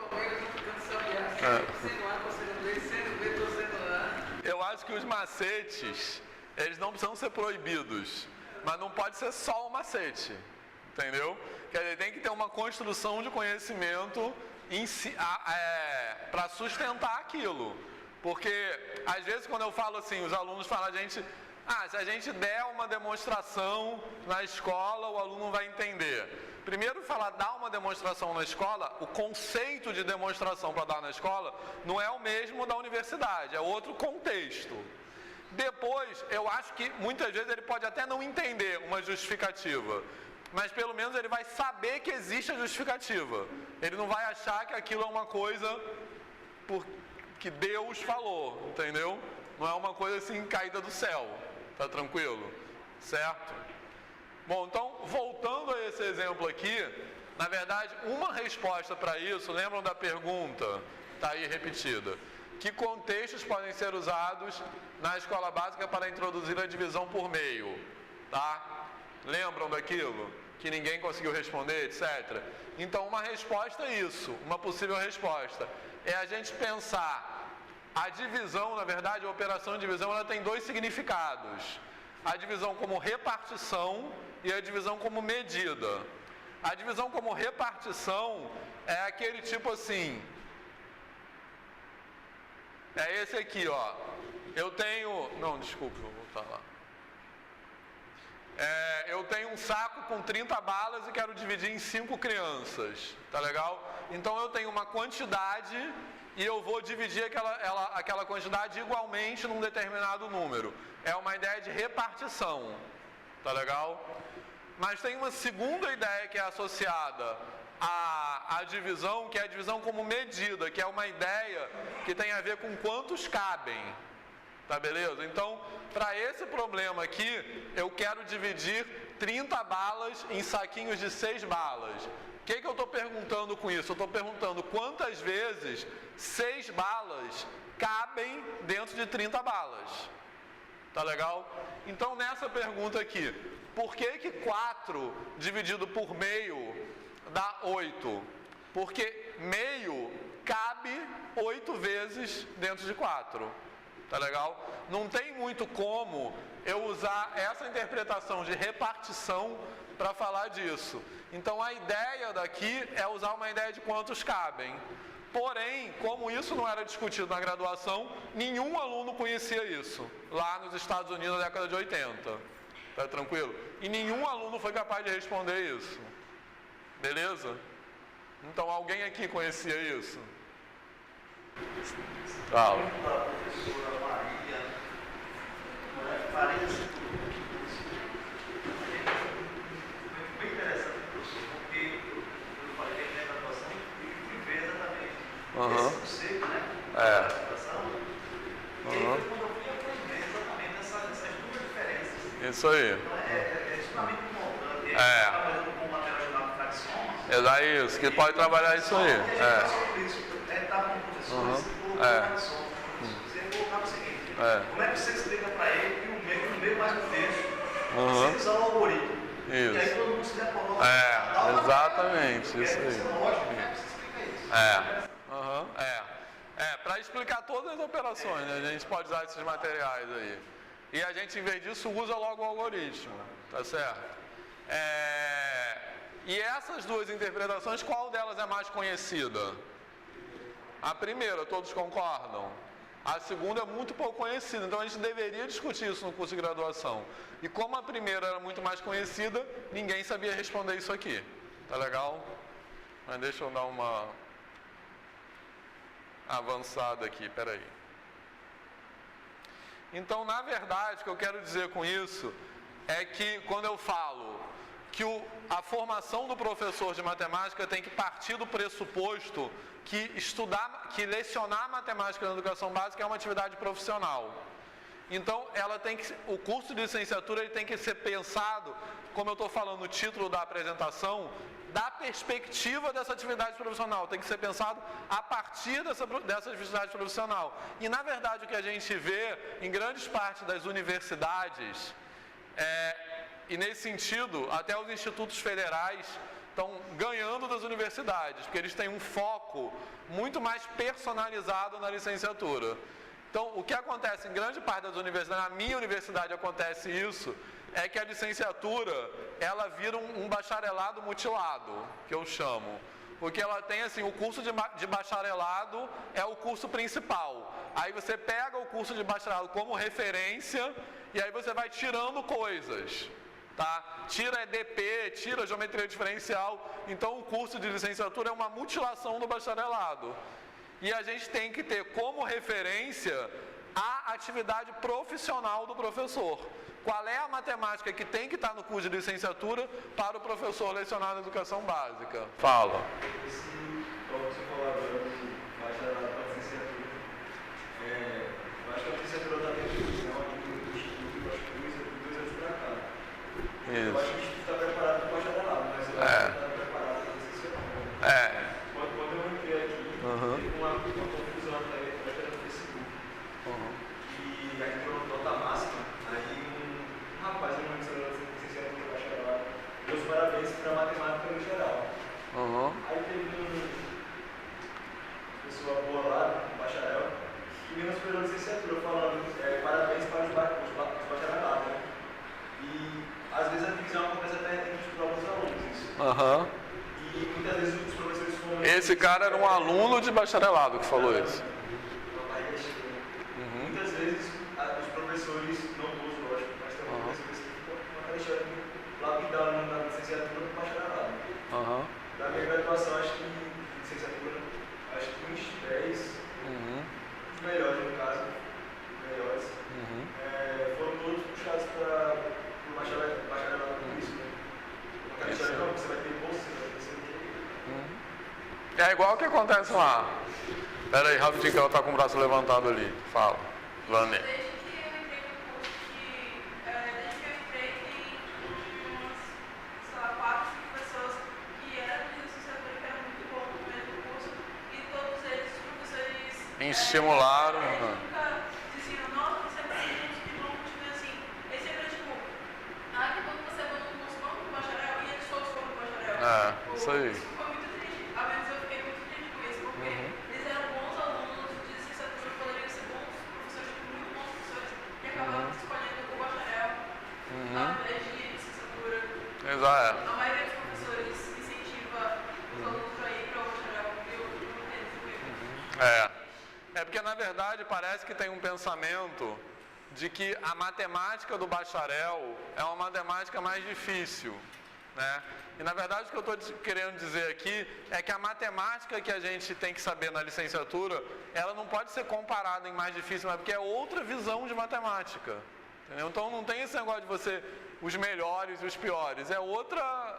Eu acho que os macetes, eles não precisam ser proibidos, mas não pode ser só um macete, entendeu? Quer dizer, tem que ter uma construção de conhecimento para sustentar aquilo. Porque, às vezes, quando eu falo assim, os alunos falam, se a gente der uma demonstração na escola, o aluno vai entender. Primeiro, dar uma demonstração na escola, o conceito de demonstração para dar na escola não é o mesmo da universidade, é outro contexto. Depois, eu acho que muitas vezes ele pode até não entender uma justificativa, mas pelo menos ele vai saber que existe a justificativa. Ele não vai achar que aquilo é uma coisa que Deus falou, entendeu? Não é uma coisa assim caída do céu, tá tranquilo? Certo? Bom, então, voltando a esse exemplo aqui, na verdade, uma resposta para isso, lembram da pergunta, tá aí repetida, que contextos podem ser usados na escola básica para introduzir a divisão por meio, tá? Lembram daquilo? Que ninguém conseguiu responder, etc. Então, uma resposta é isso, uma possível resposta é a gente pensar a divisão, na verdade, a operação de divisão, ela tem dois significados. A divisão como repartição e a divisão como medida. A divisão como repartição é aquele tipo assim, é esse aqui, ó. Eu tenho, não, desculpa, vou voltar lá. Eu tenho um saco com 30 balas e quero dividir em 5 crianças, tá legal? Então eu tenho uma quantidade e eu vou dividir aquela quantidade igualmente num determinado número. É uma ideia de repartição, tá legal? Mas tem uma segunda ideia que é associada à divisão, que é a divisão como medida, que é uma ideia que tem a ver com quantos cabem. Tá beleza? Então, para esse problema aqui, eu quero dividir 30 balas em saquinhos de 6 balas. O que eu estou perguntando com isso? Eu estou perguntando quantas vezes 6 balas cabem dentro de 30 balas. Tá legal? Então, nessa pergunta aqui, por que 4 dividido por meio dá 8? Porque meio cabe 8 vezes dentro de 4. Tá legal? Não tem muito como eu usar essa interpretação de repartição para falar disso. Então a ideia daqui é usar uma ideia de quantos cabem. Porém, como isso não era discutido na graduação, nenhum aluno conhecia isso lá nos Estados Unidos na década de 80. Tá tranquilo? E nenhum aluno foi capaz de responder isso. Beleza? Então alguém aqui conhecia isso? Fala. Maria foi bem interessante, professor, porque eu falei que a graduação e fui ver exatamente esse conceito, né? Da graduação. E aí foi quando eu fui aprender exatamente essas duas diferenças. Isso aí. Então, é extremamente importante. Trabalhando com material chamado frações. É isso, que pode trabalhar isso aí. Estava com professores e colocou frações. Você colocava o seguinte: como é que você explica para ele que o meio mais um terço, sem usar o algoritmo? Isso. E aí todo mundo se decorou. Exatamente, isso aí. Lógico, como é que você explica isso? Para explicar todas as operações, né? A gente pode usar esses materiais aí. E a gente, em vez disso, usa logo o algoritmo, tá certo? E essas duas interpretações, qual delas é mais conhecida? A primeira, todos concordam? A segunda é muito pouco conhecida, então a gente deveria discutir isso no curso de graduação. E como a primeira era muito mais conhecida, ninguém sabia responder isso aqui. Tá legal? Mas deixa eu dar uma avançada aqui, peraí. Então, na verdade, o que eu quero dizer com isso é que quando eu falo que a formação do professor de matemática tem que partir do pressuposto que lecionar matemática na educação básica é uma atividade profissional. Então, o curso de licenciatura ele tem que ser pensado, como eu estou falando no título da apresentação, da perspectiva dessa atividade profissional. Tem que ser pensado a partir dessa atividade profissional. E, na verdade, o que a gente vê em grandes partes das universidades, e nesse sentido, até os institutos federais estão ganhando das universidades, porque eles têm um foco muito mais personalizado na licenciatura. Então, o que acontece em grande parte das universidades, na minha universidade acontece isso, é que a licenciatura, ela vira um bacharelado mutilado, que eu chamo. Porque ela tem assim, o curso de bacharelado é o curso principal. Aí você pega o curso de bacharelado como referência e aí você vai tirando coisas. Tá? Tira EDP, tira geometria diferencial. Então o curso de licenciatura é uma mutilação do bacharelado. E a gente tem que ter como referência a atividade profissional do professor. Qual é a matemática que tem que estar no curso de licenciatura para o professor lecionar na educação básica? Fala. Esse tópico que você falou agora do bacharelado para a licenciatura, eu acho que a licenciatura está dentro do instituto, acho que 2 anos para cá. Eu acho que o instituto está preparado para o bacharelado, mas eu acho que está preparado para a licenciatura. Quando eu entrei aqui, teve uma confusão até no Facebook. E aí deu nota máxima, aí um rapaz, eu não lembro se era licenciatura ou bacharelado, deu os parabéns para a matemática no geral. Aí teve uma pessoa boa lá, um bacharel, que veio nos pela licenciatura falando parabéns para os bacharelados, né? E às vezes a divisão acontece até entre os próprios alunos, isso. E muitas vezes os professores foram... Esse cara era um aluno de bacharelado que falou isso. Muitas vezes os professores, não todos, lógico, mas tem professores que ficam com aquela história de lapidar o aluno da licenciatura para o bacharelado. Da minha graduação, acho que licenciatura, acho que uns 10, os melhores no caso, foram todos puxados para o bacharelado por isso, né? Aquela história, não, você vai ter bolsa, você vai ter É igual o que acontece lá. Pera aí, rapidinho que ela está com o braço levantado ali. Fala, Vânia. Desde que eu entrei no curso, tem umas, sei lá, 4, 5 pessoas que eram de licenciatura, que era muito bom no meio do curso, e todos eles, os professores... Estimularam. Nunca diziam, nossa, você é muito que bom, continua assim. Eles sempre tipo, que quando você vai no curso, vamos pro bacharel, e eles todos foram pro bacharel. Isso aí. Isso foi muito triste, ao menos eu fiquei muito triste com isso, porque eles eram bons alunos de licenciatura, poderiam ser bons professores, muito bons professores, e acabaram escolhendo o bacharel ao invés de licenciatura. Exato. A maioria dos professores incentiva os alunos para ir para o bacharel, eu não entendo porque. É porque na verdade parece que tem um pensamento de que a matemática do bacharel é uma matemática mais difícil, né? E na verdade o que eu estou querendo dizer aqui é que a matemática que a gente tem que saber na licenciatura, ela não pode ser comparada em mais difícil, mas porque é outra visão de matemática, entendeu? Então não tem esse negócio de você os melhores e os piores, é outra...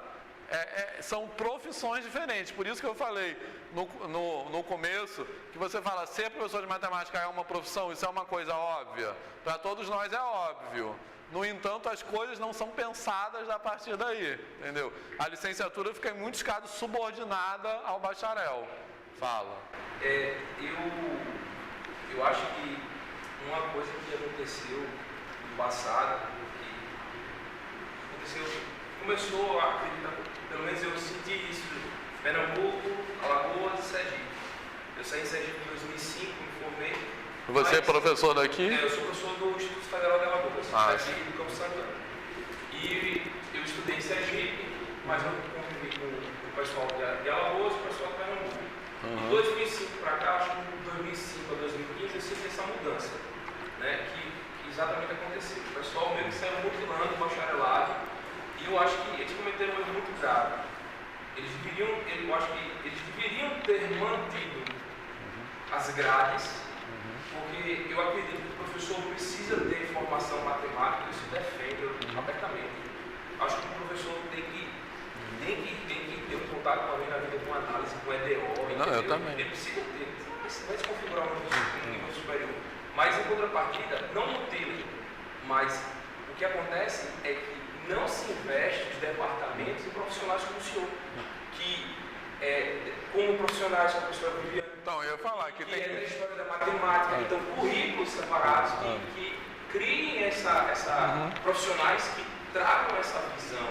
são profissões diferentes, por isso que eu falei no começo, que você fala, ser professor de matemática é uma profissão, isso é uma coisa óbvia, para todos nós é óbvio, no entanto as coisas não são pensadas a partir daí, entendeu? A licenciatura fica em muitos casos subordinada ao bacharel. Fala. Eu acho que uma coisa que aconteceu no passado, começou a acreditar, pelo menos eu senti isso em Pernambuco, Alagoas e Sergipe. Eu saí em Sergipe em 2005, me formei. Você é professor daqui? Eu sou professor do Instituto Federal de Alagoas, aqui do Campo Santana. E eu estudei em Sergipe, mas eu convivi com o pessoal de Alagoas e o pessoal de Pernambuco. De 2005 para cá, acho que de 2005 a 2015, eu senti essa mudança, né, que exatamente aconteceu. O pessoal meio que saiu mutilando o bacharelado. E eu acho que eles cometeram um erro muito grave. Eu acho que eles deveriam ter mantido as grades, porque eu acredito que o professor precisa ter formação matemática, isso eu defendo abertamente. Acho que o professor tem que ter um contato com alguém na vida, com análise, com EDO. Não, eu também. Ele precisa ter, vai se configurar um nível superior. Mas em contrapartida, não mutile. Mas o que acontece é que não se investe os departamentos em profissionais como o senhor, que como profissionais que a professora Viviane. Então, eu ia falar que tem a história da matemática, então currículos separados que criem profissionais que tragam essa visão,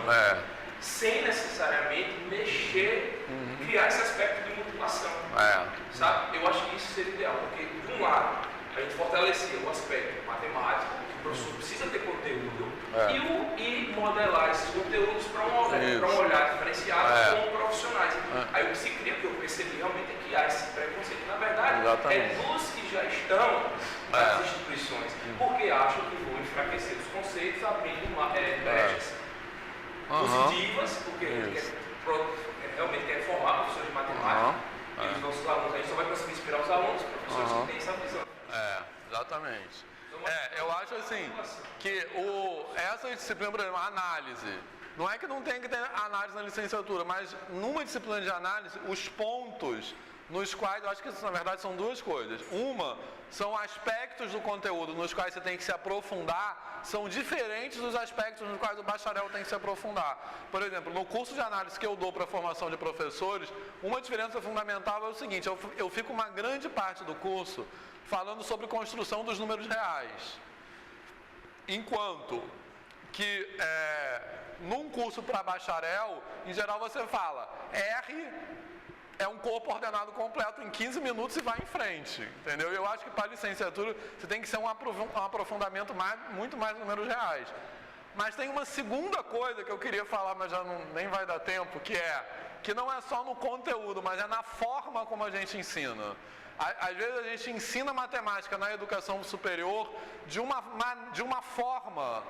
sem necessariamente mexer, criar esse aspecto de mutilação. Sabe? Eu acho que isso seria ideal, porque de um lado a gente fortalecia o aspecto matemático, o professor precisa ter conteúdo e modelar esses conteúdos para um olhar diferenciado com profissionais. Aí o que se cria, que eu percebi realmente, é que há esse preconceito. Na verdade, é dos que já estão nas instituições, porque acham que vão enfraquecer os conceitos, abrindo brechas positivas, porque realmente quer formar professores de matemática. E os nossos alunos, a gente só vai conseguir inspirar os alunos, professores que têm essa visão. Exatamente. Eu acho assim, que essa disciplina, por exemplo, a análise, não é que não tem que ter análise na licenciatura, mas numa disciplina de análise, os pontos nos quais, eu acho que isso na verdade são duas coisas. Uma, são aspectos do conteúdo nos quais você tem que se aprofundar, são diferentes dos aspectos nos quais o bacharel tem que se aprofundar. Por exemplo, no curso de análise que eu dou para a formação de professores, uma diferença fundamental é o seguinte, eu fico uma grande parte do curso falando sobre construção dos números reais. Enquanto que num curso para bacharel, em geral você fala, R é um corpo ordenado completo em 15 minutos e vai em frente, entendeu? Eu acho que para a licenciatura você tem que ser um aprofundamento muito mais em números reais. Mas tem uma segunda coisa que eu queria falar, mas já nem vai dar tempo, que não é só no conteúdo, mas é na forma como a gente ensina. Às vezes a gente ensina matemática na educação superior de uma forma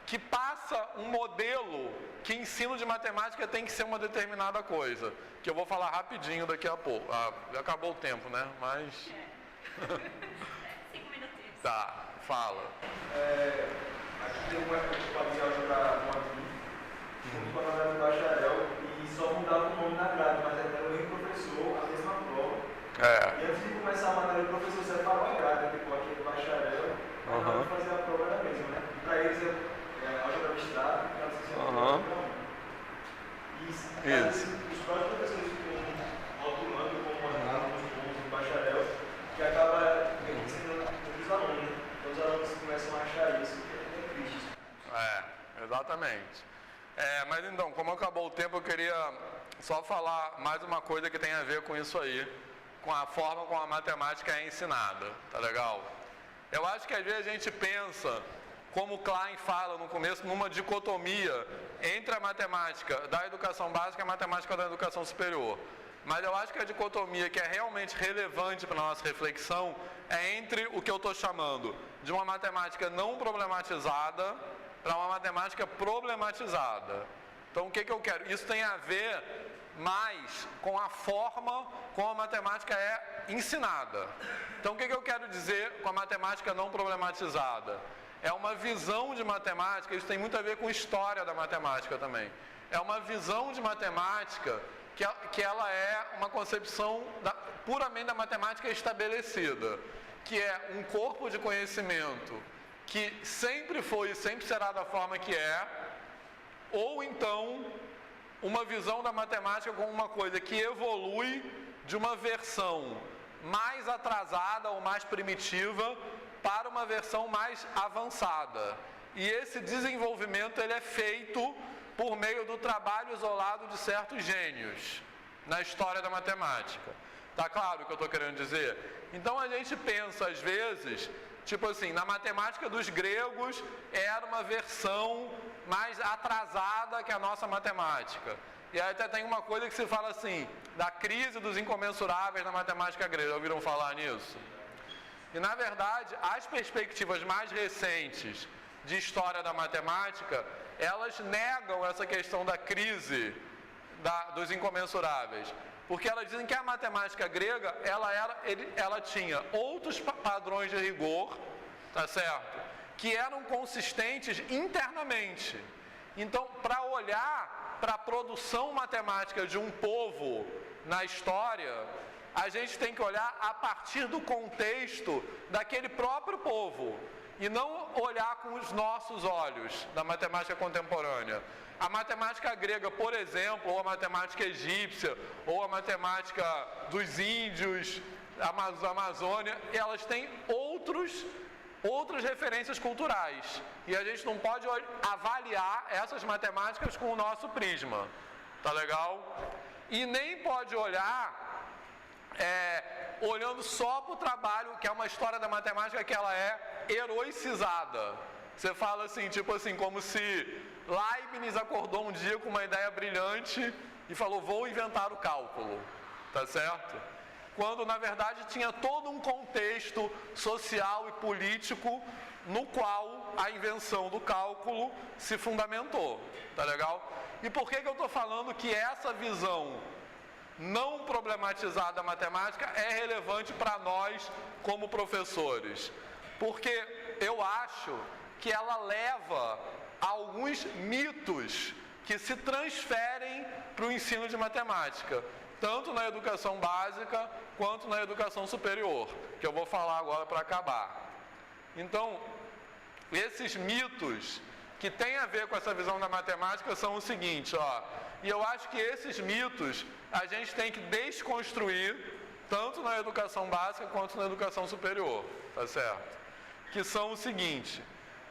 que passa um modelo que ensino de matemática tem que ser uma determinada coisa, que eu vou falar rapidinho daqui a pouco. Acabou o tempo, né? Mas... 5 minutinhos. Tá, fala. Aqui tem uma época que eu fazia álgebra 1 junto com a matéria do bacharel e só mudava o nome na grade, mas era o mesmo professor, a mesma prova. E antes de começar a matéria, o professor separou a grade, tipo, aqui do bacharel, para fazer a prova era a mesma, né? E para eles álgebra abstrata, para licenciatura, Isso. Os próprios professores ficam rotulando como alunos do bacharel, que acaba ensinando os alunos, né? Então os alunos começam a achar isso, que é triste. Exatamente. Mas então, como acabou o tempo, eu queria só falar mais uma coisa que tem a ver com isso aí, com a forma como a matemática é ensinada, tá legal? Eu acho que às vezes a gente pensa, como o Klein fala no começo, numa dicotomia entre a matemática da educação básica e a matemática da educação superior. Mas eu acho que a dicotomia que é realmente relevante para a nossa reflexão é entre o que eu estou chamando de uma matemática não problematizada para uma matemática problematizada. Então o que eu quero? Isso tem a ver mais com a forma como a matemática é ensinada. Então o que eu quero dizer com a matemática não problematizada? É uma visão de matemática, isso tem muito a ver com história da matemática também. É uma visão de matemática que ela é uma concepção puramente da matemática estabelecida, que é um corpo de conhecimento que sempre foi e sempre será da forma que é, ou então uma visão da matemática como uma coisa que evolui de uma versão mais atrasada ou mais primitiva para uma versão mais avançada. E esse desenvolvimento ele é feito por meio do trabalho isolado de certos gênios na história da matemática. Tá claro o que eu estou querendo dizer? Então a gente pensa às vezes, tipo assim, na matemática dos gregos era uma versão mais atrasada que a nossa matemática. E aí até tem uma coisa que se fala assim, da crise dos incomensuráveis na matemática grega. Já ouviram falar nisso? E na verdade, as perspectivas mais recentes de história da matemática, elas negam essa questão da crise dos incomensuráveis. Porque elas dizem que a matemática grega, ela tinha outros padrões de rigor, tá certo? Que eram consistentes internamente. Então, para olhar para a produção matemática de um povo na história, a gente tem que olhar a partir do contexto daquele próprio povo e não olhar com os nossos olhos da matemática contemporânea. A matemática grega, por exemplo, ou a matemática egípcia, ou a matemática dos índios, da Amazônia, elas têm outras referências culturais. E a gente não pode avaliar essas matemáticas com o nosso prisma. Tá legal? E nem pode olhar olhando só para o trabalho, que é uma história da matemática que ela é heroicizada. Você fala assim, tipo assim, como se Leibniz acordou um dia com uma ideia brilhante e falou, vou inventar o cálculo, tá certo? Quando na verdade tinha todo um contexto social e político no qual a invenção do cálculo se fundamentou, tá legal? E por que eu estou falando que essa visão não problematizada da matemática é relevante para nós como professores? Porque eu acho que ela leva a alguns mitos que se transferem para o ensino de matemática, tanto na educação básica quanto na educação superior, que eu vou falar agora para acabar. Então, esses mitos que têm a ver com essa visão da matemática são o seguinte, ó, e eu acho que esses mitos a gente tem que desconstruir tanto na educação básica quanto na educação superior, tá certo? Que são o seguinte: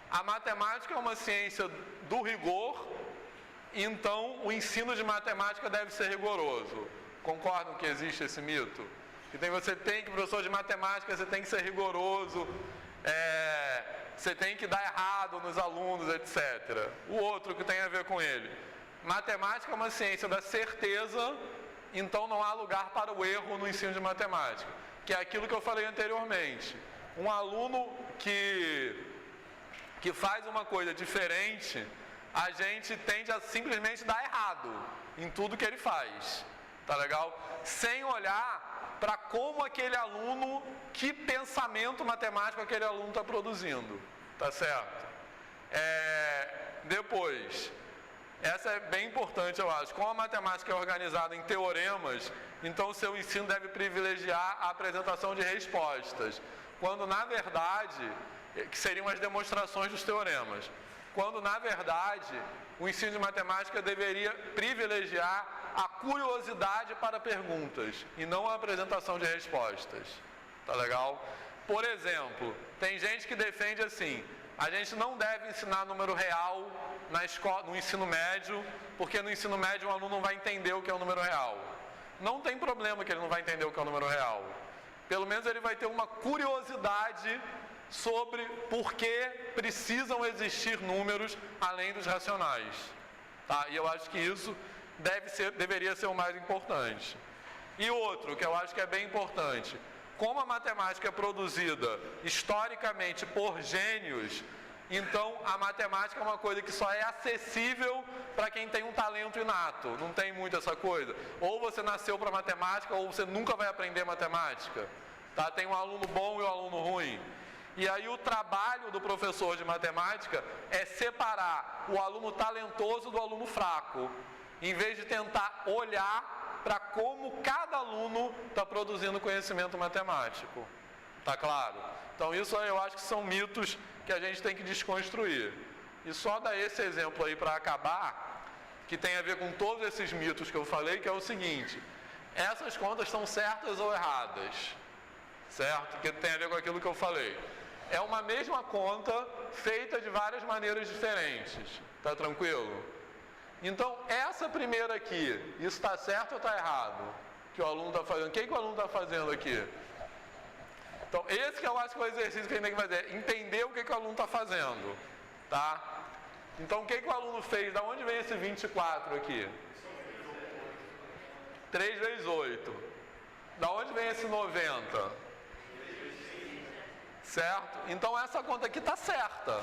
a matemática é uma ciência do rigor, então o ensino de matemática deve ser rigoroso. Concordam que existe esse mito? Que você tem que, professor de matemática, você tem que ser rigoroso, você tem que dar errado nos alunos, etc. O outro que tem a ver com ele: matemática é uma ciência da certeza, então não há lugar para o erro no ensino de matemática. Que é aquilo que eu falei anteriormente. Um aluno que faz uma coisa diferente, a gente tende a simplesmente dar errado em tudo que ele faz, tá legal? Sem olhar para como aquele aluno, que pensamento matemático aquele aluno está produzindo, tá certo? Depois, essa é bem importante, eu acho. Como a matemática é organizada em teoremas, então o seu ensino deve privilegiar a apresentação de respostas, quando na verdade, que seriam as demonstrações dos teoremas, quando na verdade o ensino de matemática deveria privilegiar a curiosidade para perguntas e não a apresentação de respostas, tá legal? Por exemplo, tem gente que defende assim: a gente não deve ensinar número real na escola, no ensino médio, porque no ensino médio o aluno não vai entender o que é o número real. Não tem problema que ele não vai entender o que é o número real. Pelo menos ele vai ter uma curiosidade sobre por que precisam existir números além dos racionais, tá? E eu acho que isso deveria ser o mais importante. E outro que eu acho que é bem importante: como a matemática é produzida historicamente por gênios, então a matemática é uma coisa que só é acessível para quem tem um talento inato. Não tem muito essa coisa. Ou você nasceu para matemática, ou você nunca vai aprender matemática, tá? Tem um aluno bom e um aluno ruim. E aí o trabalho do professor de matemática é separar o aluno talentoso do aluno fraco, em vez de tentar olhar para como cada aluno está produzindo conhecimento matemático. Tá claro? Então isso eu acho que são mitos que a gente tem que desconstruir. E só dar esse exemplo aí para acabar, que tem a ver com todos esses mitos que eu falei, que é o seguinte: essas contas estão certas ou erradas? Certo? Que tem a ver com aquilo que eu falei. É uma mesma conta feita de várias maneiras diferentes. Tá tranquilo? Então, essa primeira aqui, isso está certo ou está errado? Que o aluno está fazendo. O que o aluno está fazendo aqui? Então, esse que eu acho que é o exercício que a gente tem que fazer. Entender o que o aluno está fazendo. Tá? Então, o que o aluno fez? Da onde vem esse 24 aqui? 3 vezes 8. Da onde vem esse 90? Certo? Então essa conta aqui está certa,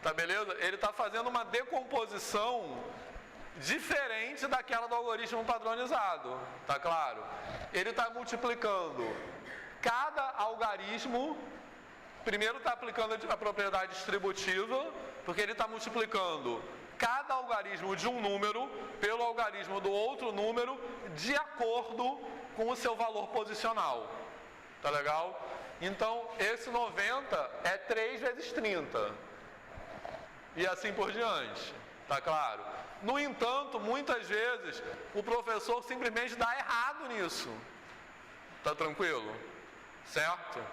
tá beleza? Ele está fazendo uma decomposição diferente daquela do algoritmo padronizado, tá claro? Ele está multiplicando cada algarismo. Primeiro está aplicando a propriedade distributiva, porque ele está multiplicando cada algarismo de um número pelo algarismo do outro número de acordo com o seu valor posicional. Tá legal? Então, esse 90 é 3 vezes 30. E assim por diante. Tá claro? No entanto, muitas vezes, o professor simplesmente dá errado nisso. Tá tranquilo? Certo?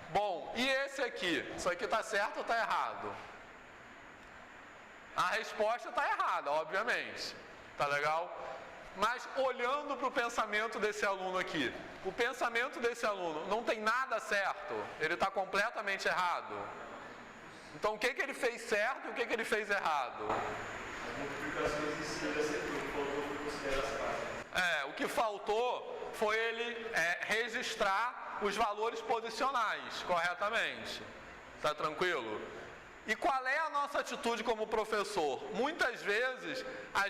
Bom, e esse aqui? Isso aqui tá certo ou tá errado? A resposta tá errada, obviamente. Tá legal? Mas olhando para o pensamento desse aluno aqui, o pensamento desse aluno não tem nada certo? Ele está completamente errado? Então, o que ele fez certo e o que ele fez errado? As multiplicações em si da setor, que faltou foi considerar as partes. O que faltou foi ele registrar os valores posicionais corretamente. Tá tranquilo? E qual é a nossa atitude como professor? Muitas vezes a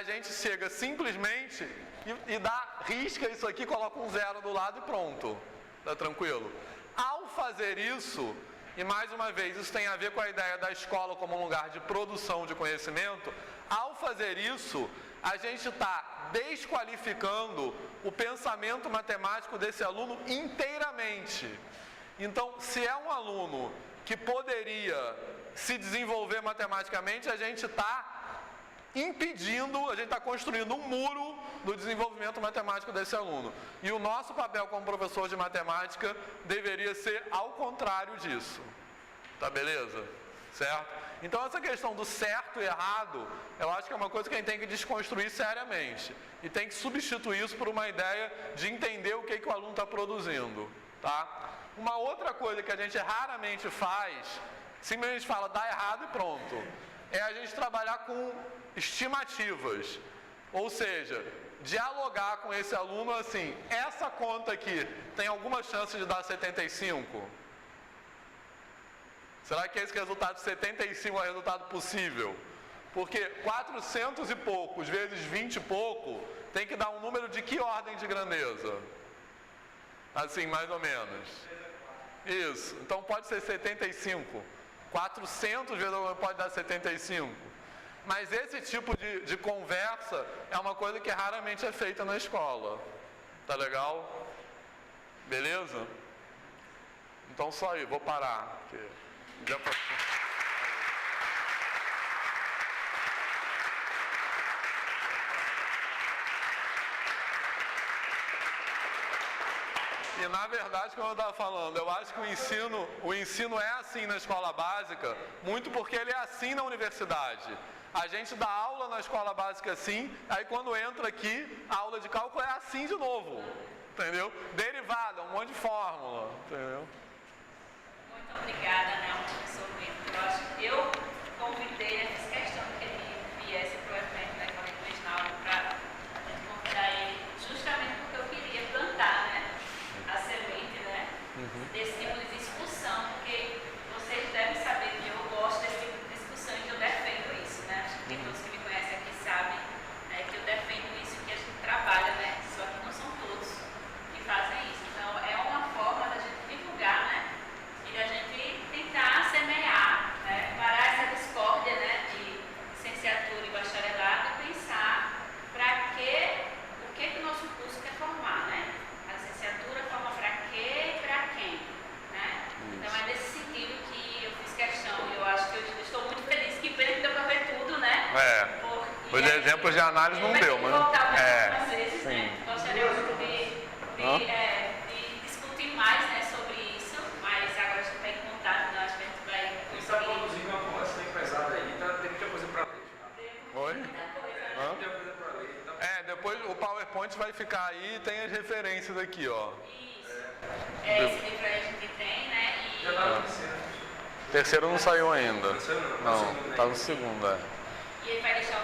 gente chega simplesmente e risca isso aqui, coloca um 0 do lado e pronto. Tá tranquilo? Ao fazer isso, e mais uma vez, isso tem a ver com a ideia da escola como um lugar de produção de conhecimento, ao fazer isso, a gente está desqualificando o pensamento matemático desse aluno inteiramente. Então, se é um aluno que poderia se desenvolver matematicamente, a gente está impedindo, a gente está construindo um muro do desenvolvimento matemático desse aluno. E o nosso papel como professor de matemática deveria ser ao contrário disso. Tá beleza? Certo? Então essa questão do certo e errado, eu acho que é uma coisa que a gente tem que desconstruir seriamente. E tem que substituir isso por uma ideia de entender o que o aluno está produzindo. Tá? Uma outra coisa que a gente raramente faz, simplesmente fala, dá errado e pronto, é a gente trabalhar com estimativas. Ou seja, dialogar com esse aluno assim, essa conta aqui tem alguma chance de dar 75? Será que esse resultado de 75 é o resultado possível? Porque 400 e poucos vezes 20 e pouco tem que dar um número de que ordem de grandeza? Assim, mais ou menos. Isso. Então pode ser 75. 400 vezes pode dar 75. Mas esse tipo de conversa é uma coisa que raramente é feita na escola. Tá legal? Beleza? Então só aí, vou parar. Já passou. E na verdade, como eu estava falando, eu acho que o ensino é assim na escola básica, muito porque ele é assim na universidade. A gente dá aula na escola básica assim, aí quando entra aqui, a aula de cálculo é assim de novo, entendeu? Derivada, um monte de fórmula, entendeu? Muito obrigada, né, ao professor Vitor. Eu convidei, fiz questão que ele viesse para o evento da Escola Internacional para convidar ele, justamente porque eu queria plantar, né, a semente, né, desse tipo de discussão, porque vocês devem saber que eu gosto desse tipo de discussão e que eu defendo isso, né? Acho que todos que me conhecem aqui sabem que eu defendo isso, que a gente trabalha, né? Só que não são todos que fazem isso. Então, é uma forma da gente divulgar, né? E da gente tentar semear, né? Parar essa discórdia, né? De licenciatura e bacharelado e pensar o que o nosso curso quer formar, né? A licenciatura forma para quê e para quem, né? Então, é nesse sentido que eu fiz questão. Eu acho que eu estou muito feliz, que pena que deu para ver tudo, né? Os exemplos de análise não deu, mas... Algumas vezes, né? Gostaria muito de discutir mais, né, sobre isso, mas agora estou bem contado, né? Acho que a gente vai conseguir. Está produzindo uma conversa bem pesada aí, tem muita coisa para ler. Oi? Tem muita coisa para ler. Depois o PowerPoint vai ficar aí e tem as referências aqui, ó. Isso. Esse livro aí a gente tem, né? E... Já está no terceiro. Terceiro não saiu ainda. Terceiro não, tá no segundo, E ele vai deixar